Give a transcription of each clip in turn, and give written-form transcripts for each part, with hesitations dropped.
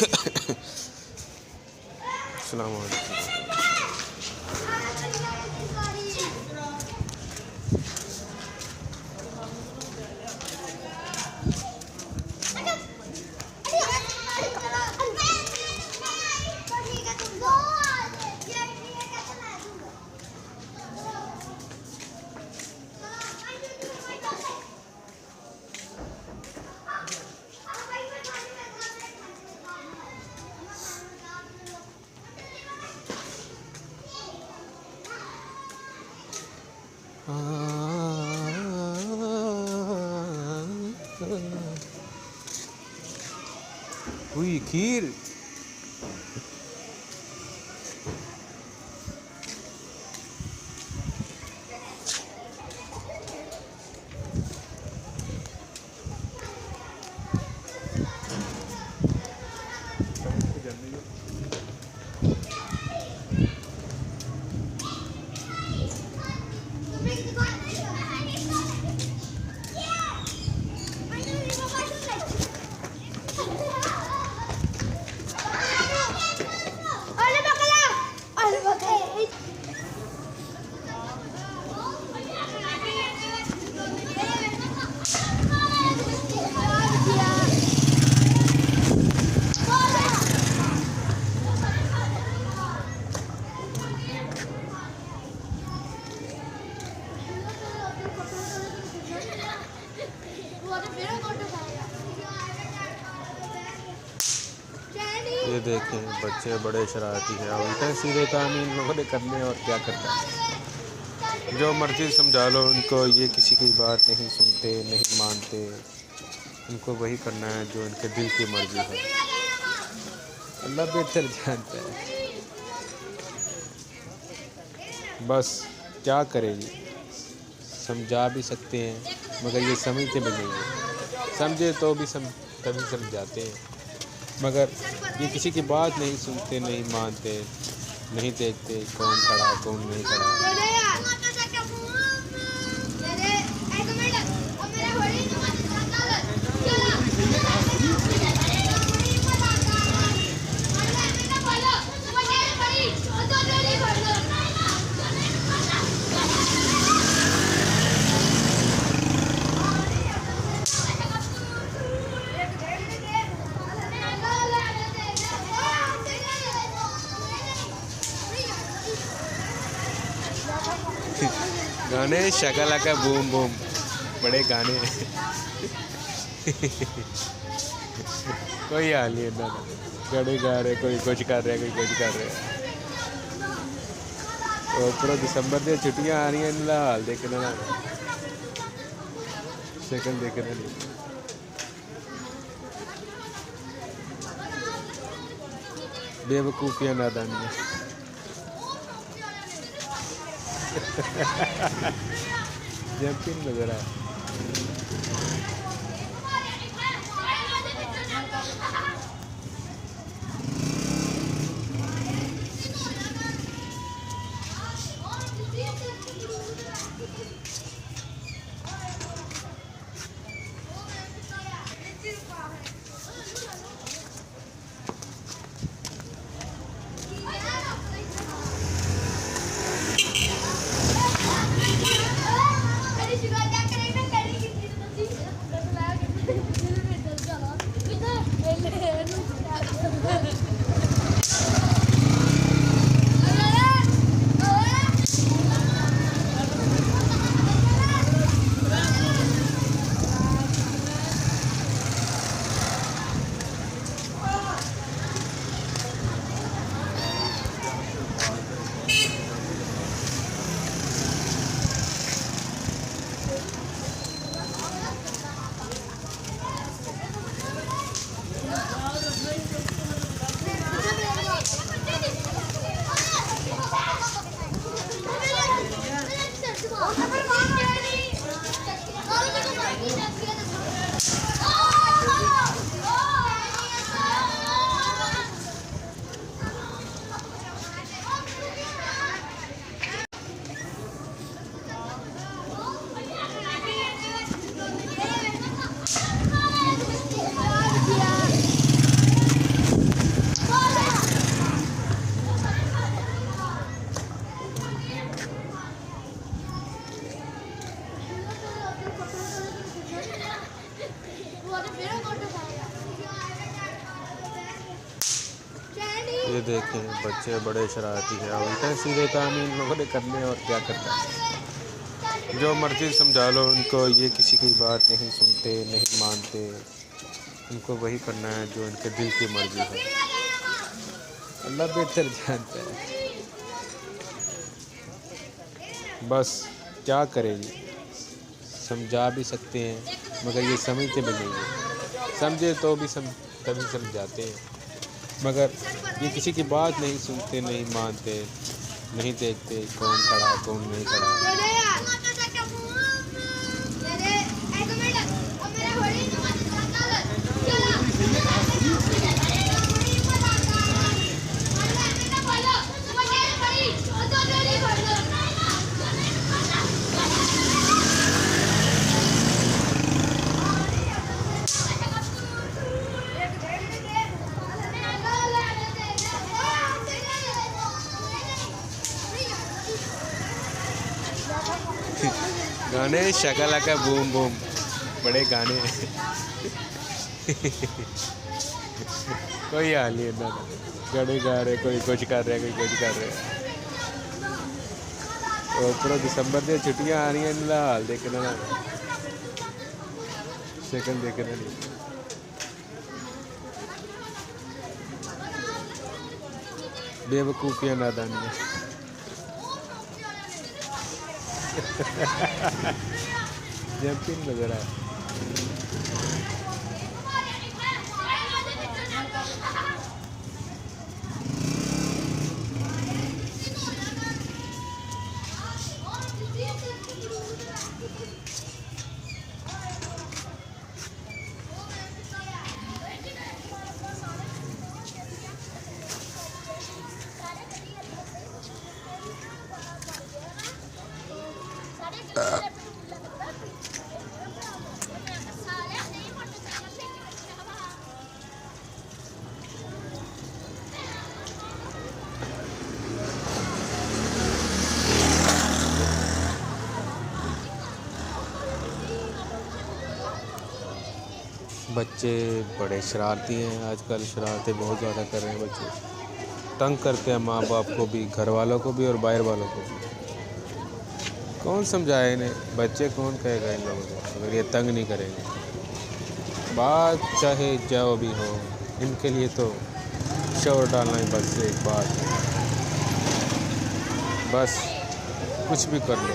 السلام علیکم. ہوئی کھیر. یہ دیکھیں بچے بڑے شرارتی ہیں. الٹے سیدھے کام ان لوگوں نے کرنے اور کیا کرتا ہے. جو مرضی سمجھا لو ان کو، یہ کسی کی بات نہیں سنتے، نہیں مانتے. ان کو وہی کرنا ہے جو ان کے دل کی مرضی ہے. اللہ بہتر جانتا ہے. بس کیا کرے گی. سمجھا بھی سکتے ہیں مگر یہ سمجھتے بھی نہیں ہیں. سمجھے تو بھی تبھی سمجھاتے ہیں، مگر یہ کسی کی بات نہیں سنتے، نہیں مانتے، نہیں دیکھتے کون کھڑا کون نہیں کھڑا. گانے شکل کا بوم بوم بڑے گانے ہیں. کوئی حال نہیں اتنا گانے گا رہے، کوئی کچھ کر رہے، کوئی کچھ کر رہے. اوپر دسمبر دیا چھٹیاں آ رہی ہیں، ان حال دیکھنا شکل دیکھنا نہیں. بے وقوفیاں نادانیاں. جمپنگ نظر آئے. یہ دیکھیں بچے بڑے شرارتی ہیں، الٹے سیدھے کام ان لوگوں نے کرنے اور کیا کرتا ہے، جو مرضی سمجھا لو ان کو، یہ کسی کی بات نہیں سنتے نہیں مانتے، ان کو وہی کرنا ہے جو ان کے دل کی مرضی ہے، اللہ بہتر جانتا ہے، بس کیا کرے جی، سمجھا بھی سکتے ہیں مگر یہ سمجھتے بھی نہیں ہیں، سمجھے تو بھی تبھی سمجھاتے ہیں، مگر یہ کسی کی بات نہیں سنتے نہیں مانتے، نہیں دیکھتے کون کھڑا کون نہیں کھڑا۔ گانے شکل کا بوم بوم، بڑے گانے کوئی حال نہیں اتنا، گانے گا رہے، کوئی کچھ کر رہے کوئی کچھ کر رہے، اوپر دسمبر دیا چھٹیاں آ رہی ہیں، ان کا حال دیکھنا نا، شکل دیکھنا نہیں، بے وقوفیاں نادانیاں جمپنگ نظر آئے۔ بچے بڑے شرارتی ہیں آج کل، شرارتیں بہت زیادہ کر رہے ہیں بچے، تنگ کرتے ہیں ماں باپ کو بھی، گھر والوں کو بھی اور باہر والوں کو بھی، کون سمجھائے انہیں، بچے کون کہے گا ان لوگوں کو اگر یہ تنگ نہیں کریں گے، بات چاہے جو بھی ہو ان کے لیے تو شور ڈالنا ہی بس ایک بات ہے، بس کچھ بھی کر لو۔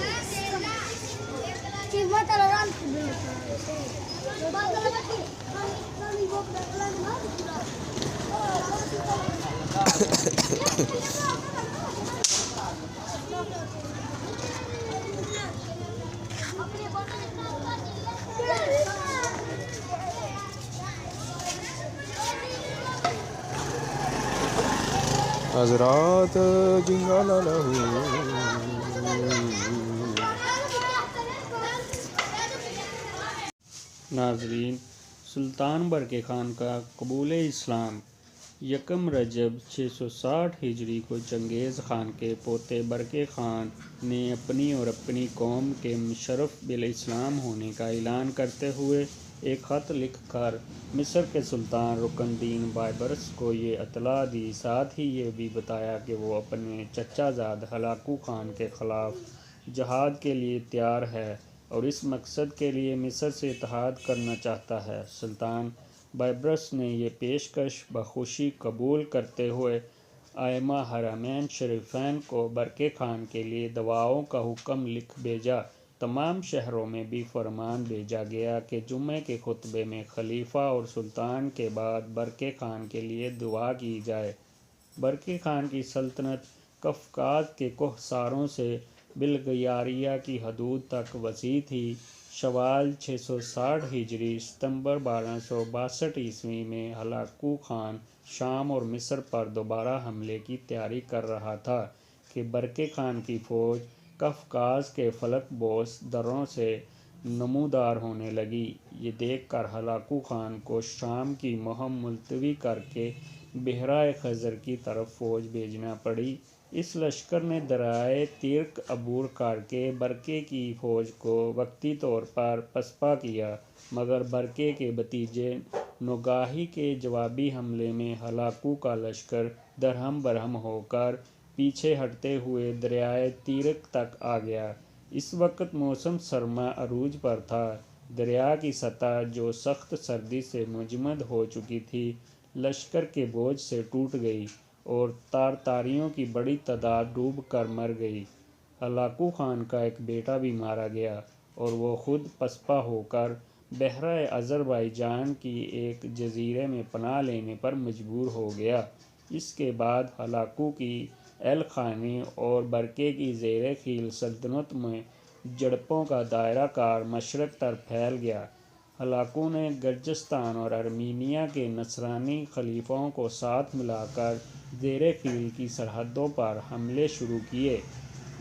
حضرات جنگال ناظرین، سلطان برقع خان کا قبول اسلام۔ یکم رجب 660 ہجری کو چنگیز خان کے پوتے برقع خان نے اپنی اور اپنی قوم کے مشرف بالاسلام ہونے کا اعلان کرتے ہوئے ایک خط لکھ کر مصر کے سلطان رکن الدین بائبرس کو یہ اطلاع دی، ساتھ ہی یہ بھی بتایا کہ وہ اپنے چچا زاد ہلاکو خان کے خلاف جہاد کے لیے تیار ہے اور اس مقصد کے لیے مصر سے اتحاد کرنا چاہتا ہے۔ سلطان بائبرس نے یہ پیشکش بخوشی قبول کرتے ہوئے ائمہ حرمین شریفین کو برقع خان کے لیے دعاؤں کا حکم لکھ بھیجا۔ تمام شہروں میں بھی فرمان بھیجا گیا کہ جمعے کے خطبے میں خلیفہ اور سلطان کے بعد برقع خان کے لیے دعا کی جائے۔ برقع خان کی سلطنت قفقاز کے کوہساروں سے بلغاریہ کی حدود تک وسیع تھی۔ شوال 660 ہجری ستمبر 1262 عیسوی میں ہلاکو خان شام اور مصر پر دوبارہ حملے کی تیاری کر رہا تھا کہ برقع خان کی فوج قفقاز کے فلک بوس دروں سے نمودار ہونے لگی۔ یہ دیکھ کر ہلاکو خان کو شام کی مہم ملتوی کر کے بحیرہ خزر کی طرف فوج بھیجنا پڑی۔ اس لشکر نے دریائے ترک عبور کر کے برقے کی فوج کو وقتی طور پر پسپا کیا، مگر برقے کے بھتیجے نوگاہی کے جوابی حملے میں ہلاکو کا لشکر درہم برہم ہو کر پیچھے ہٹتے ہوئے دریائے ترک تک آ گیا۔ اس وقت موسم سرما عروج پر تھا۔ دریا کی سطح جو سخت سردی سے مجمد ہو چکی تھی، لشکر کے بوجھ سے ٹوٹ گئی اور تارتاریوں کی بڑی تعداد ڈوب کر مر گئی۔ ہلاکو خان کا ایک بیٹا بھی مارا گیا اور وہ خود پسپا ہو کر بحیرہ آذربائیجان کی ایک جزیرے میں پناہ لینے پر مجبور ہو گیا۔ اس کے بعد ہلاکو کی ایل خانی اور برقے کی زیر خیل سلطنت میں جھڑپوں کا دائرہ کار مشرق طرف پھیل گیا۔ ہلاکو نے گرجستان اور ارمینیا کے نصرانی خلیفوں کو ساتھ ملا کر زیر خیل کی سرحدوں پر حملے شروع کیے۔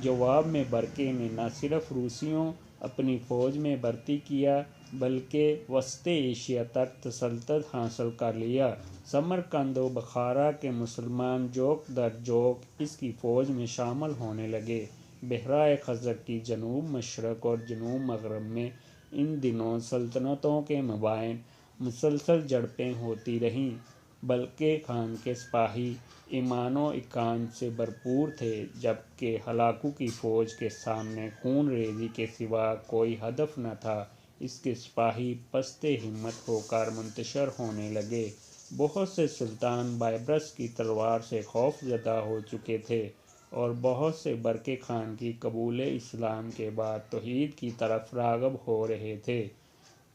جواب میں برقے نے نہ صرف روسیوں اپنی فوج میں بھرتی کیا بلکہ وسط ایشیا تک تسلط حاصل کر لیا۔ سمرقند و بخارا کے مسلمان جوک در جوک اس کی فوج میں شامل ہونے لگے۔ بحیرہ خزر کی جنوب مشرق اور جنوب مغرب میں ان دنوں سلطنتوں کے مابین مسلسل جھڑپیں ہوتی رہیں۔ بلقے خان کے سپاہی ایمان و اقان سے بھرپور تھے، جبکہ ہلاکو کی فوج کے سامنے خون ریزی کے سوا کوئی ہدف نہ تھا۔ اس کے سپاہی پست ہمت ہو کر منتشر ہونے لگے۔ بہت سے سلطان بائبرس کی تلوار سے خوف زدہ ہو چکے تھے اور بہت سے برقے خان کی قبول اسلام کے بعد توحید کی طرف راغب ہو رہے تھے۔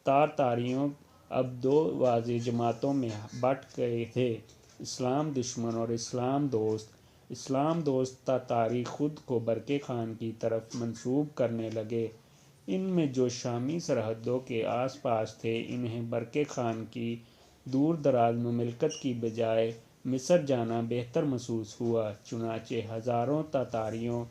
تارتاریوں اب دو واضح جماعتوں میں بٹ گئے تھے: اسلام دشمن اور اسلام دوست۔ اسلام دوست تاتاری خود کو برقے خان کی طرف منسوب کرنے لگے۔ ان میں جو شامی سرحدوں کے آس پاس تھے، انہیں برقے خان کی دور دراز مملکت کی بجائے مصر جانا بہتر محسوس ہوا، چنانچہ ہزاروں تاتاریوں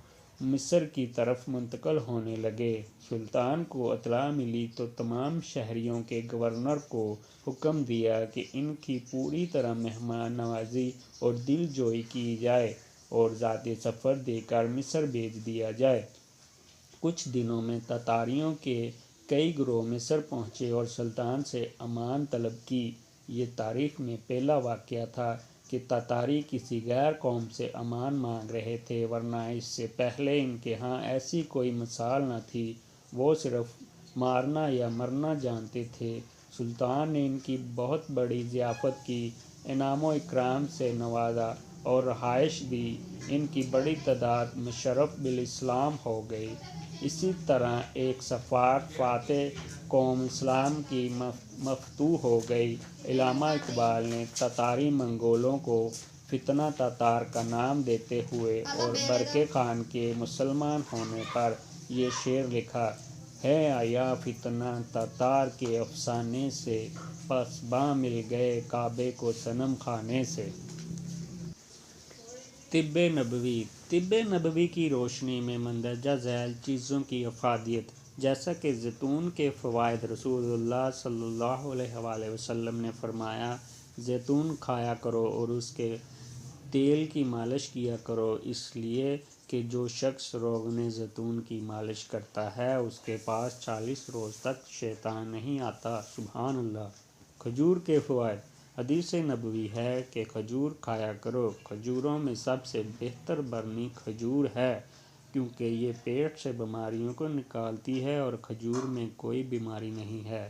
مصر کی طرف منتقل ہونے لگے۔ سلطان کو اطلاع ملی تو تمام شہریوں کے گورنر کو حکم دیا کہ ان کی پوری طرح مہمان نوازی اور دل جوئی کی جائے اور ذاتی سفر دے کر مصر بھیج دیا جائے۔ کچھ دنوں میں تاتاریوں کے کئی گروہ مصر پہنچے اور سلطان سے امان طلب کی۔ یہ تاریخ میں پہلا واقعہ تھا کہ تاتاری کسی غیر قوم سے امان مانگ رہے تھے، ورنہ اس سے پہلے ان کے ہاں ایسی کوئی مثال نہ تھی۔ وہ صرف مارنا یا مرنا جانتے تھے۔ سلطان نے ان کی بہت بڑی ضیافت کی، انعام و اکرام سے نوازا اور رہائش دی۔ ان کی بڑی تعداد مشرف بالاسلام ہو گئی۔ اسی طرح ایک شفاق فاتح قوم اسلام کی مفتوح ہو گئی۔ علامہ اقبال نے تاتاری منگولوں کو فتنہ تاتار کا نام دیتے ہوئے اور برقے خان کے مسلمان ہونے پر یہ شعر لکھا ہے: آیا فتنہ تاتار کے افسانے سے، پاسباں مل گئے کعبے کو صنم خانے سے۔ طب نبوی۔ طب نبوی کی روشنی میں مندرجہ ذیل چیزوں کی افادیت: جیسا کہ زیتون کے فوائد رسول اللہ صلی اللہ علیہ وآلہ وسلم نے فرمایا، زیتون کھایا کرو اور اس کے تیل کی مالش کیا کرو، اس لیے کہ جو شخص روغن زیتون کی مالش کرتا ہے اس کے پاس 40 روز تک شیطان نہیں آتا۔ سبحان اللہ۔ کھجور کے فوائد: حدیث نبوی ہے کہ کھجور کھایا کرو۔ کھجوروں میں سب سے بہتر برنی کھجور ہے، کیونکہ یہ پیٹ سے بیماریوں کو نکالتی ہے اور کھجور میں کوئی بیماری نہیں ہے۔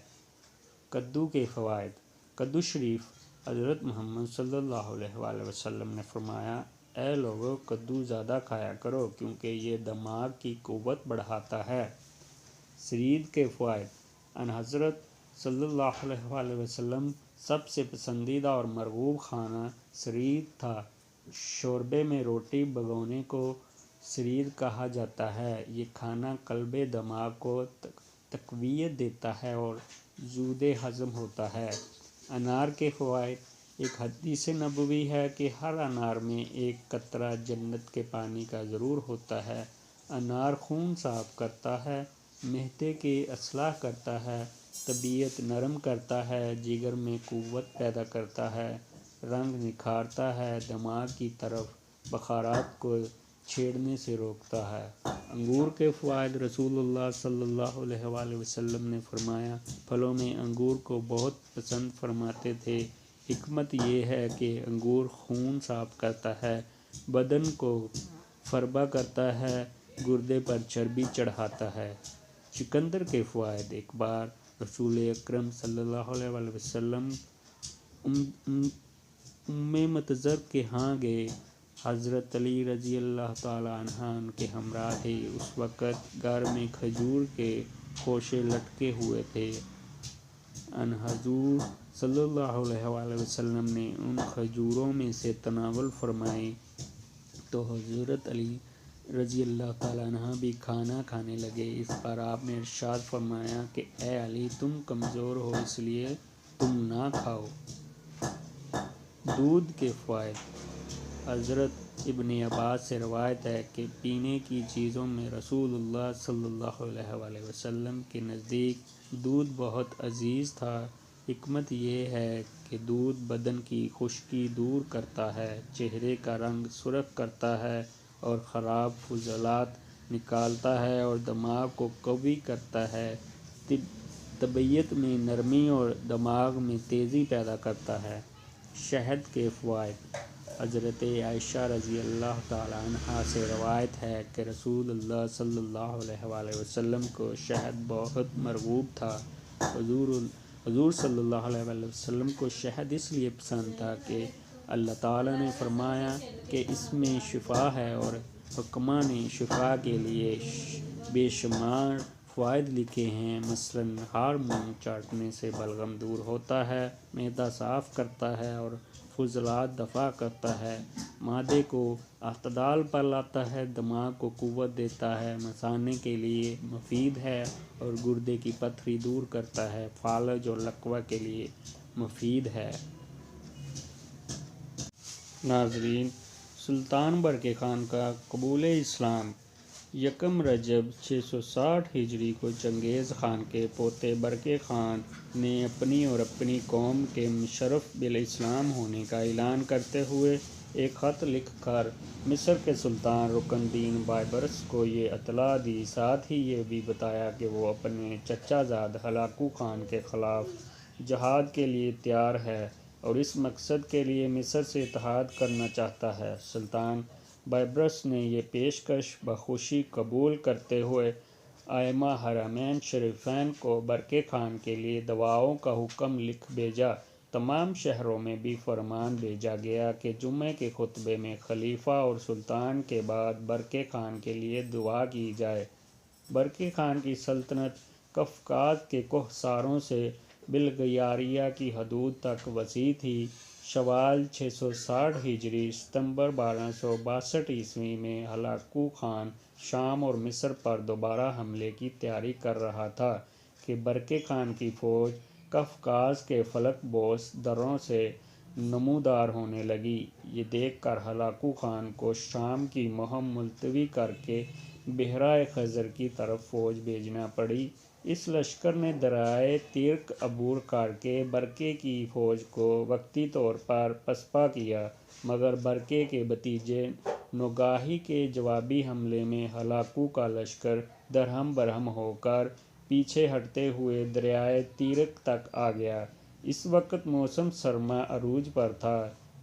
کدو کے فوائد: کدو شریف۔ حضرت محمد صلی اللہ علیہ وآلہ وسلم نے فرمایا: اے لوگو، کدو زیادہ کھایا کرو کیونکہ یہ دماغ کی قوت بڑھاتا ہے۔ ثرید کے فوائد: ان حضرت صلی اللہ علیہ وآلہ وسلم سب سے پسندیدہ اور مرغوب کھانا ثرید تھا۔ شوربے میں روٹی بھگونے کو ثرید کہا جاتا ہے۔ یہ کھانا قلب دماغ کو تقویت دیتا ہے اور زود ہضم ہوتا ہے۔ انار کے فوائد: ایک حدیث نبوی ہے کہ ہر انار میں ایک قطرہ جنت کے پانی کا ضرور ہوتا ہے۔ انار خون صاف کرتا ہے، معدے کی اصلاح کرتا ہے، طبیعت نرم کرتا ہے، جگر میں قوت پیدا کرتا ہے، رنگ نکھارتا ہے، دماغ کی طرف بخارات کو چھیڑنے سے روکتا ہے۔ انگور کے فوائد۔ رسول اللہ صلی اللہ علیہ وآلہ وسلم نے فرمایا، پھلوں میں انگور کو بہت پسند فرماتے تھے۔ حکمت یہ ہے کہ انگور خون صاف کرتا ہے، بدن کو فربہ کرتا ہے، گردے پر چربی چڑھاتا ہے۔ چقندر کے فوائد۔ ایک بار رسول اکرم صلی اللہ علیہ وآلہ وسلم مطزر کے ہاں گئے۔ حضرت علی رضی اللہ تعالی عنہ ان کے ہمراہ تھے۔ اس وقت گھر میں کھجور کے خوشے لٹکے ہوئے تھے۔ ان حضور صلی اللہ علیہ وآلہ وسلم نے ان کھجوروں میں سے تناول فرمائی تو حضرت علی رضی اللہ تعالی عنہ بھی کھانا کھانے لگے۔ اس پر آپ نے ارشاد فرمایا کہ اے علی، تم کمزور ہو اس لیے تم نہ کھاؤ۔ دودھ کے فوائد۔ حضرت ابن عباس سے روایت ہے کہ پینے کی چیزوں میں رسول اللہ صلی اللہ علیہ وآلہ وسلم کے نزدیک دودھ بہت عزیز تھا۔ حکمت یہ ہے کہ دودھ بدن کی خشکی دور کرتا ہے، چہرے کا رنگ سرخ کرتا ہے اور خراب فضلات نکالتا ہے اور دماغ کو قوی کرتا ہے، طبیعت میں نرمی اور دماغ میں تیزی پیدا کرتا ہے۔ شہد کے فوائد۔ حضرت عائشہ رضی اللہ تعالی عنہا سے روایت ہے کہ رسول اللہ صلی اللہ علیہ وآلہ وسلم کو شہد بہت مرغوب تھا۔ حضور صلی اللہ علیہ وآلہ وسلم کو شہد اس لیے پسند تھا کہ اللہ تعالیٰ نے فرمایا کہ اس میں شفا ہے، اور حکماء نے شفا کے لیے بے شمار فوائد لکھے ہیں۔ مثلاً ہارمون چاٹنے سے بلغم دور ہوتا ہے، معدہ صاف کرتا ہے اور فضلات دفع کرتا ہے، معدے کو اعتدال پر لاتا ہے، دماغ کو قوت دیتا ہے، مثانے کے لیے مفید ہے اور گردے کی پتھری دور کرتا ہے، فالج اور لقوہ کے لیے مفید ہے۔ ناظرین، سلطان برقع خان کا قبول اسلام۔ یکم رجب 660 ہجری کو چنگیز خان کے پوتے برقع خان نے اپنی اور اپنی قوم کے مشرف بالاسلام ہونے کا اعلان کرتے ہوئے ایک خط لکھ کر مصر کے سلطان رکن الدین بائبرس کو یہ اطلاع دی، ساتھ ہی یہ بھی بتایا کہ وہ اپنے چچا زاد ہلاکو خان کے خلاف جہاد کے لیے تیار ہے اور اس مقصد کے لیے مصر سے اتحاد کرنا چاہتا ہے۔ سلطان بائبرس نے یہ پیشکش بخوشی قبول کرتے ہوئے ائمہ حرمین شریفین کو برقع خان کے لیے دعاؤں کا حکم لکھ بھیجا۔ تمام شہروں میں بھی فرمان بھیجا گیا کہ جمعے کے خطبے میں خلیفہ اور سلطان کے بعد برقع خان کے لیے دعا کی جائے۔ برقع خان کی سلطنت قفقاز کے کوہساروں سے بلغاریہ کی حدود تک وسیع تھی۔ شوال 660 ہجری ستمبر 1262 عیسوی میں ہلاکو خان شام اور مصر پر دوبارہ حملے کی تیاری کر رہا تھا کہ برقع خان کی فوج قفقاز کے فلک بوس دروں سے نمودار ہونے لگی۔ یہ دیکھ کر ہلاکو خان کو شام کی مہم ملتوی کر کے بحیرہ خزر کی طرف فوج بھیجنا پڑی۔ اس لشکر نے دریائے تیرک عبور کر کے برقع کی فوج کو وقتی طور پر پسپا کیا، مگر برقع کے بھتیجے نوگاہی کے جوابی حملے میں ہلاکو کا لشکر درہم برہم ہو کر پیچھے ہٹتے ہوئے دریائے تیرک تک آ گیا۔ اس وقت موسم سرما عروج پر تھا۔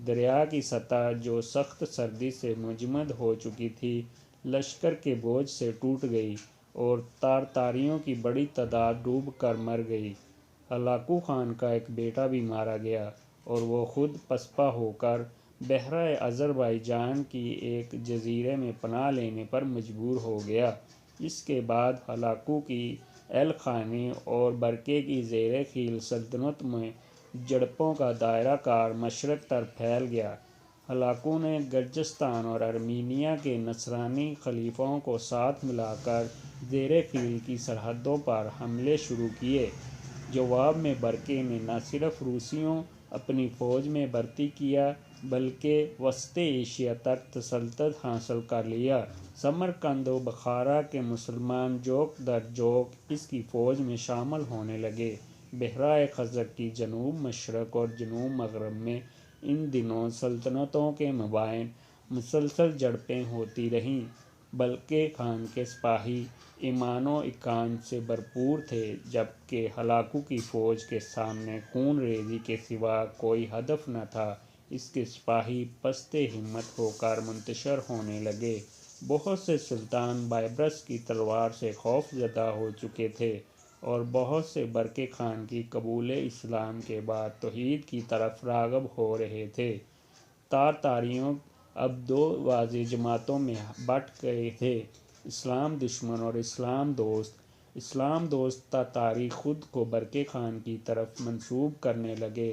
دریا کی سطح جو سخت سردی سے مجمد ہو چکی تھی، لشکر کے بوجھ سے ٹوٹ گئی اور تارتاریوں کی بڑی تعداد ڈوب کر مر گئی۔ ہلاکو خان کا ایک بیٹا بھی مارا گیا اور وہ خود پسپا ہو کر بحیرہ آذربائیجان کی ایک جزیرے میں پناہ لینے پر مجبور ہو گیا۔ اس کے بعد ہلاکو کی ایل خانی اور برقع کی زیر خیل سلطنت میں جھڑپوں کا دائرہ کار مشرق طرف پھیل گیا۔ ہلاکو نے گرجستان اور ارمینیا کے نصرانی خلیفوں کو ساتھ ملا کر زیر خیل کی سرحدوں پر حملے شروع کیے۔ جواب میں برقع نے نہ صرف روسیوں اپنی فوج میں بھرتی کیا بلکہ وسط ایشیا تک تسلط حاصل کر لیا۔ سمرقند و بخارا کے مسلمان جوک در جوک اس کی فوج میں شامل ہونے لگے۔ بحیرہ خزر کی جنوب مشرق اور جنوب مغرب میں ان دنوں سلطنتوں کے مابین مسلسل جھڑپیں ہوتی رہیں۔ بلکہ خان کے سپاہی ایمان و اقان سے بھرپور تھے، جبکہ ہلاکو کی فوج کے سامنے خون ریزی کے سوا کوئی ہدف نہ تھا۔ اس کے سپاہی پست ہمت ہو کر منتشر ہونے لگے۔ بہت سے سلطان بائبرس کی تلوار سے خوف زدہ ہو چکے تھے اور بہت سے برقع خان کی قبول اسلام کے بعد توحید کی طرف راغب ہو رہے تھے۔ تاتاریوں اب دو واضح جماعتوں میں بٹ گئے تھے: اسلام دشمن اور اسلام دوست۔ اسلام دوست تاتاری خود کو برقع خان کی طرف منسوب کرنے لگے۔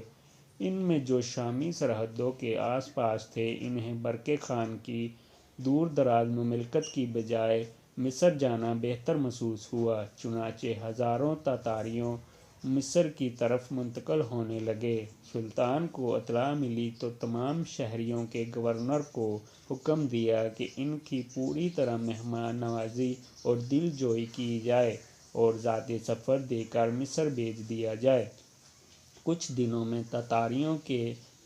ان میں جو شامی سرحدوں کے آس پاس تھے، انہیں برقع خان کی دور دراز مملکت کی بجائے مصر جانا بہتر محسوس ہوا، چنانچہ ہزاروں تاتاریوں مصر کی طرف منتقل ہونے لگے۔ سلطان کو اطلاع ملی تو تمام شہریوں کے گورنر کو حکم دیا کہ ان کی پوری طرح مہمان نوازی اور دل جوئی کی جائے اور ذاتی سفر دے کر مصر بھیج دیا جائے۔ کچھ دنوں میں تاتاریوں کے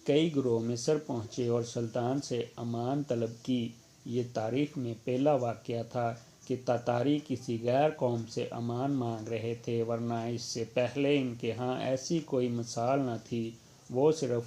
کئی گروہ مصر پہنچے اور سلطان سے امان طلب کی۔ یہ تاریخ میں پہلا واقعہ تھا کہ تاتاری کسی غیر قوم سے امان مانگ رہے تھے، ورنہ اس سے پہلے ان کے ہاں ایسی کوئی مثال نہ تھی۔ وہ صرف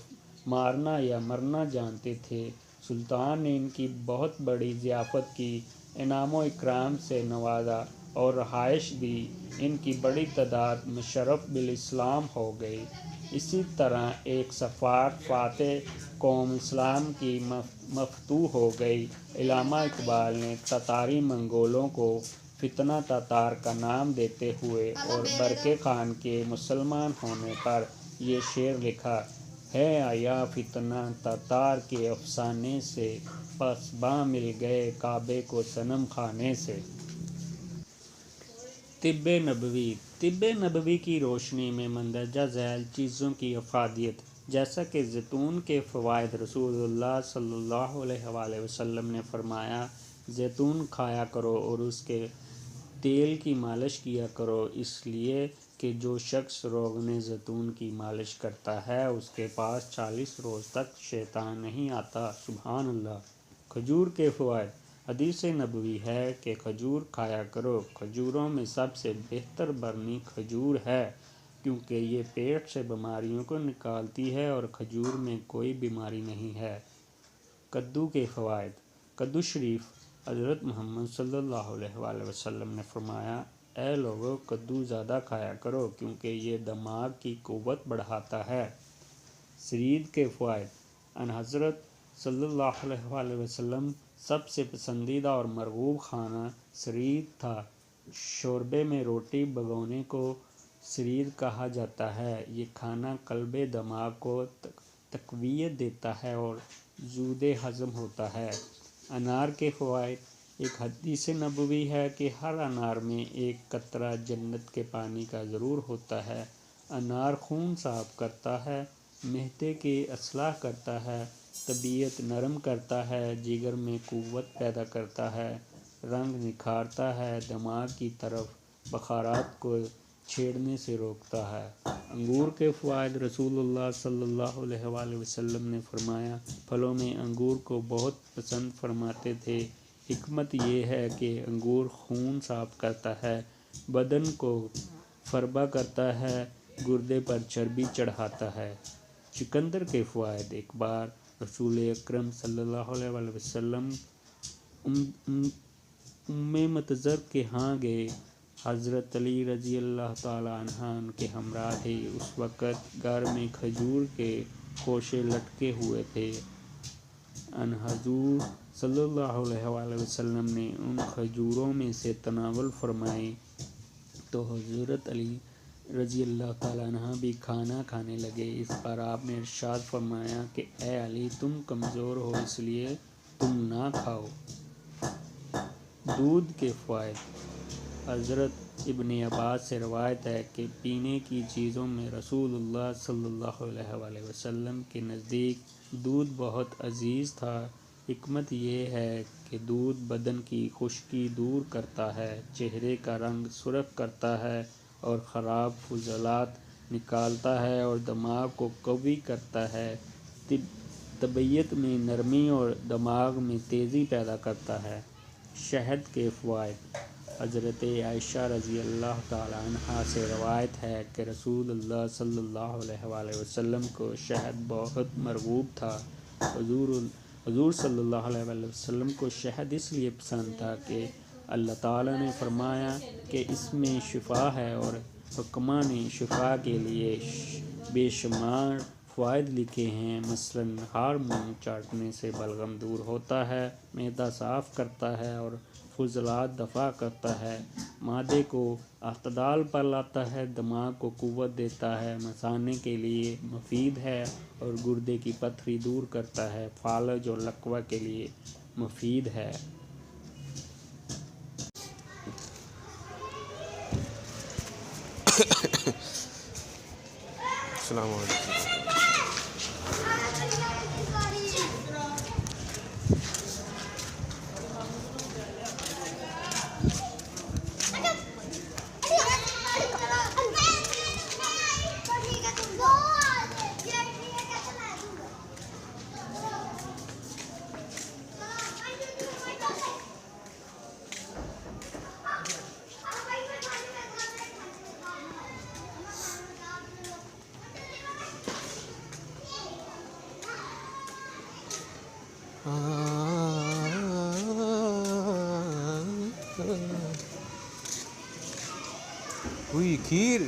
مارنا یا مرنا جانتے تھے۔ سلطان نے ان کی بہت بڑی ضیافت کی، انعام و اکرام سے نوازا اور رہائش دی۔ ان کی بڑی تعداد مشرف بالاسلام ہو گئی۔ اسی طرح ایک سفاک فاتح قوم اسلام کی مفتوح ہو گئی۔ علامہ اقبال نے تاتاری منگولوں کو فتنہ تاتار کا نام دیتے ہوئے اور برقع خان کے مسلمان ہونے پر یہ شعر لکھا ہے: آیا فتنہ تاتار کے افسانے سے، پاسباں مل گئے کعبے کو صنم خانے سے۔ طب نبوی۔ طب نبوی کی روشنی میں مندرجہ ذیل چیزوں کی افادیت: جیسا کہ زیتون کے فوائد رسول اللہ صلی اللہ علیہ وآلہ وسلم نے فرمایا، زیتون کھایا کرو اور اس کے تیل کی مالش کیا کرو، اس لیے کہ جو شخص روغن زیتون کی مالش کرتا ہے اس کے پاس 40 روز تک شیطان نہیں آتا۔ سبحان اللہ۔ کھجور کے فوائد: حدیث نبوی ہے کہ کھجور کھایا کرو۔ کھجوروں میں سب سے بہتر برنی کھجور ہے، کیونکہ یہ پیٹ سے بیماریوں کو نکالتی ہے اور کھجور میں کوئی بیماری نہیں ہے۔ کدو کے فوائد: کدو شریف۔ حضرت محمد صلی اللہ علیہ وآلہ وسلم نے فرمایا: اے لوگو، کدو زیادہ کھایا کرو، کیونکہ یہ دماغ کی قوت بڑھاتا ہے۔ ثرید کے فوائد: ان حضرت صلی اللہ علیہ وآلہ وسلم سب سے پسندیدہ اور مرغوب کھانا ثرید تھا۔ شوربے میں روٹی بھگونے کو ثرید کہا جاتا ہے۔ یہ کھانا قلب دماغ کو تقویت دیتا ہے اور زود ہضم ہوتا ہے۔ انار کے فوائد: ایک حدیث نبوی ہے کہ ہر انار میں ایک قطرہ جنت کے پانی کا ضرور ہوتا ہے۔ انار خون صاف کرتا ہے، معدے کی اصلاح کرتا ہے، طبیعت نرم کرتا ہے، جگر میں قوت پیدا کرتا ہے، رنگ نکھارتا ہے، دماغ کی طرف بخارات کو چھیڑنے سے روکتا ہے۔ انگور کے فوائد: رسول اللہ صلی اللہ علیہ وآلہ وسلم نے فرمایا، پھلوں میں انگور کو بہت پسند فرماتے تھے۔ حکمت یہ ہے کہ انگور خون صاف کرتا ہے، بدن کو فربہ کرتا ہے، گردے پر چربی چڑھاتا ہے۔ چقندر کے فوائد: ایک بار رسول اکرم صلی اللہ علیہ وآلہ وسلم ام مطزر کے ہاں گئے۔ حضرت علی رضی اللہ تعالیٰ عنہ ان کے ہمراہ تھے۔ اس وقت گھر میں کھجور کے خوشے لٹکے ہوئے تھے۔ ان حضور صلی اللہ علیہ وآلہ وسلم نے ان کھجوروں میں سے تناول فرمائی تو حضرت علی رضی اللہ تعالیٰ عنہ بھی کھانا کھانے لگے۔ اس پر آپ نے ارشاد فرمایا کہ اے علی، تم کمزور ہو، اس لیے تم نہ کھاؤ۔ دودھ کے فوائد: حضرت ابن عباس سے روایت ہے کہ پینے کی چیزوں میں رسول اللہ صلی اللہ علیہ وآلہ وسلم کے نزدیک دودھ بہت عزیز تھا۔ حکمت یہ ہے کہ دودھ بدن کی خشکی دور کرتا ہے، چہرے کا رنگ سرخ کرتا ہے اور خراب فضلات نکالتا ہے اور دماغ کو قوی کرتا ہے۔ طبیعت میں نرمی اور دماغ میں تیزی پیدا کرتا ہے۔ شہد کے فوائد۔ حضرت عائشہ رضی اللہ تعالیٰ عنہا سے روایت ہے کہ رسول اللہ صلی اللہ علیہ وآلہ وسلم کو شہد بہت مرغوب تھا۔ حضور صلی اللہ علیہ وآلہ وسلم کو شہد اس لیے پسند تھا کہ اللہ تعالیٰ نے فرمایا کہ اس میں شفا ہے، اور حکماء نے شفا کے لیے بے شمار فوائد لکھے ہیں۔ مثلاً ہارمون چاٹنے سے بلغم دور ہوتا ہے، معدہ صاف کرتا ہے اور فضلات دفع کرتا ہے، معدے کو اعتدال پر لاتا ہے، دماغ کو قوت دیتا ہے، مثانے کے لیے مفید ہے اور گردے کی پتھری دور کرتا ہے، فالج اور لقوہ کے لیے مفید ہے۔ السلام علیکم۔ ہوئی کھیر۔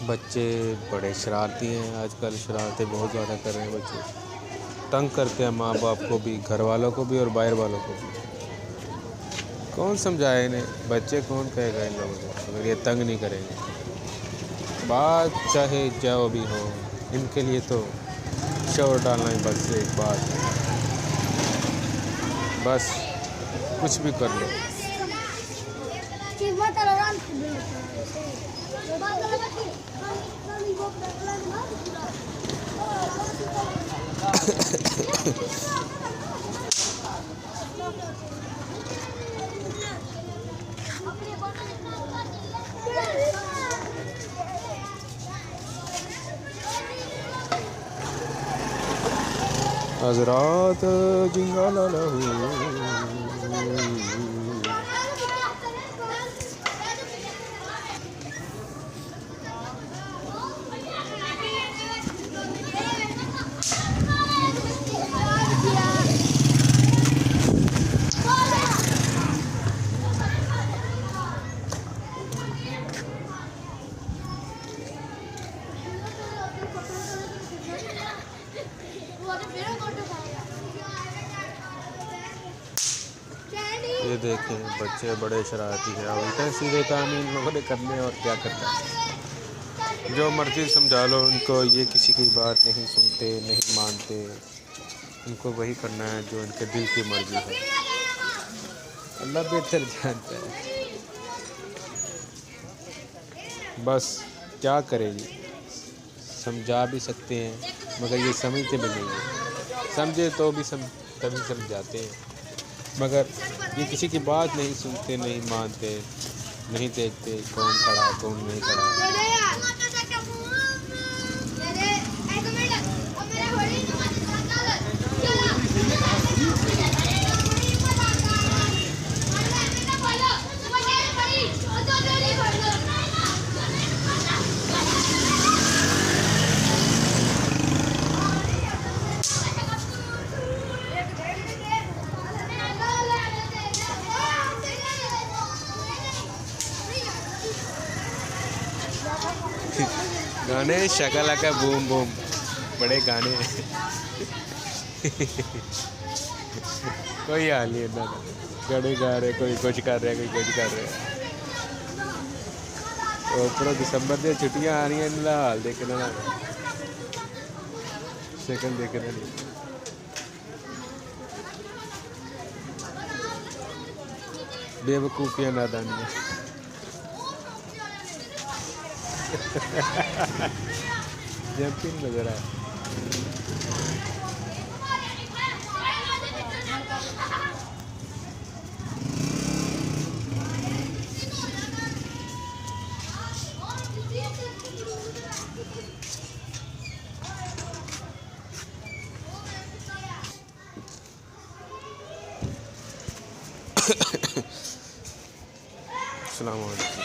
بچے بڑے شرارتی ہیں آج کل، شرارتیں بہت زیادہ کر رہے ہیں بچے، تنگ کرتے ہیں ماں باپ کو بھی، گھر والوں کو بھی اور باہر والوں کو بھی۔ کون سمجھائے انہیں، بچے کون کہے گا ان لوگوں کو اگر یہ تنگ نہیں کریں گے۔ بات چاہے جو بھی ہو، ان کے لیے تو شور ڈالنا ہی بس ایک بات ہے، بس کچھ بھی کر لو۔ حضرات جنگالا لہو۔ یہ دیکھیں بچے بڑے شرارتی ہیں، الٹے سیدھے کام ان لوگوں نے کرنے اور کیا کرنا ہے۔ جو مرضی سمجھا لو ان کو، یہ کسی کی بات نہیں سنتے، نہیں مانتے، ان کو وہی کرنا ہے جو ان کے دل کی مرضی ہے۔ اللہ بہتر جانتا ہے، بس کیا کرے جی، سمجھا بھی سکتے ہیں مگر یہ سمجھتے بھی نہیں ہیں، سمجھے تو بھی تبھی سمجھاتے ہیں، مگر یہ کسی کی بات نہیں سنتے، نہیں مانتے، نہیں دیکھتے کون کھڑا کون نہیں کھڑا۔ گانے شکل کا بوم بوم بڑے گانے کوئی حال نہیں اتنا گانے گا رہے کوئی کچھ کر رہا کوئی کچھ کر رہا اوپر دسمبر دیا چھٹیاں آ رہی ہیں ان کا حال دیکھنا شکل دیکھنا نہیں بے وقوفیاں نادانیاں جمپنگ نظر آئے السلام علیکم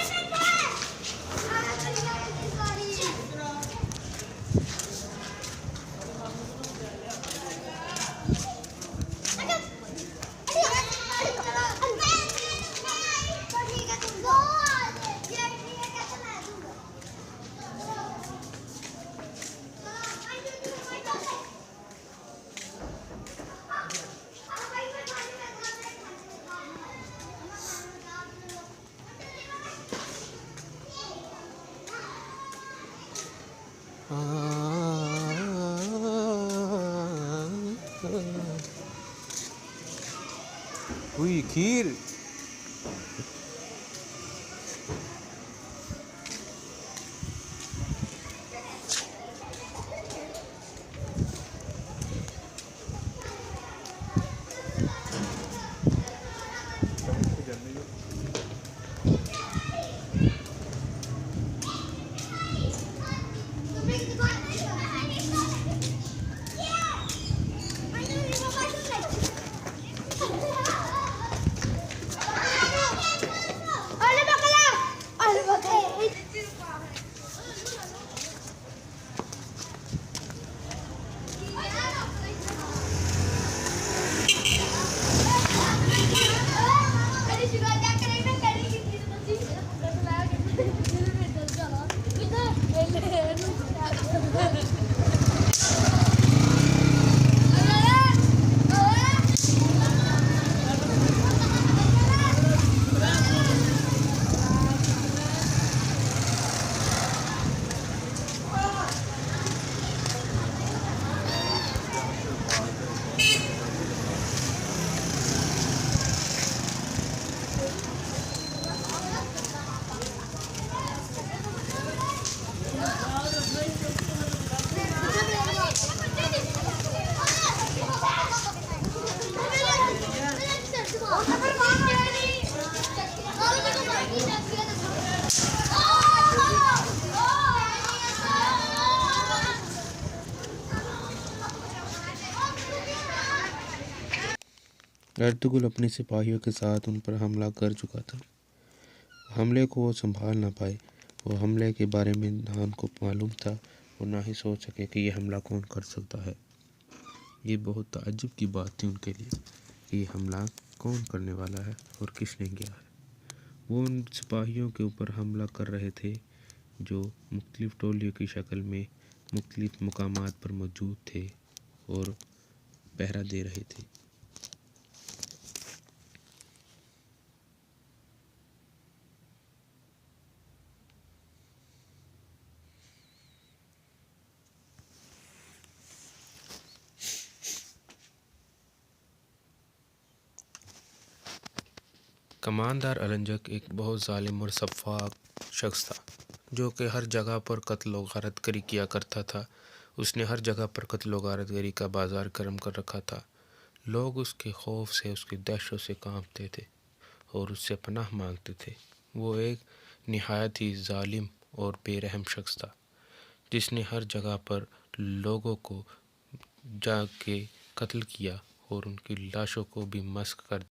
ہوئی کھیر ارطغرل اپنے سپاہیوں کے ساتھ ان پر حملہ کر چکا تھا۔ حملے کو وہ سنبھال نہ پائے۔ وہ حملے کے بارے میں نہ ان کو معلوم تھا اور نہ ہی سوچ سکے کہ یہ حملہ کون کر سکتا ہے۔ یہ بہت تعجب کی بات تھی ان کے لیے کہ یہ حملہ کون کرنے والا ہے اور کس نے کیا ہے۔ وہ ان سپاہیوں کے اوپر حملہ کر رہے تھے جو مختلف ٹولیوں کی شکل میں مختلف مقامات پر موجود تھے اور پہرہ دے رہے تھے۔ کماندار النجک ایک بہت ظالم اور سفاک شخص تھا جو کہ ہر جگہ پر قتل و غارت گری کیا کرتا تھا۔ اس نے ہر جگہ پر قتل و غارت گری کا بازار گرم کر رکھا تھا۔ لوگ اس کے خوف سے، اس کی دہشت سے کانپتے تھے اور اس سے پناہ مانگتے تھے۔ وہ ایک نہایت ہی ظالم اور بے رحم شخص تھا جس نے ہر جگہ پر لوگوں کو جا کے قتل کیا اور ان کی لاشوں کو بھی مسخ کر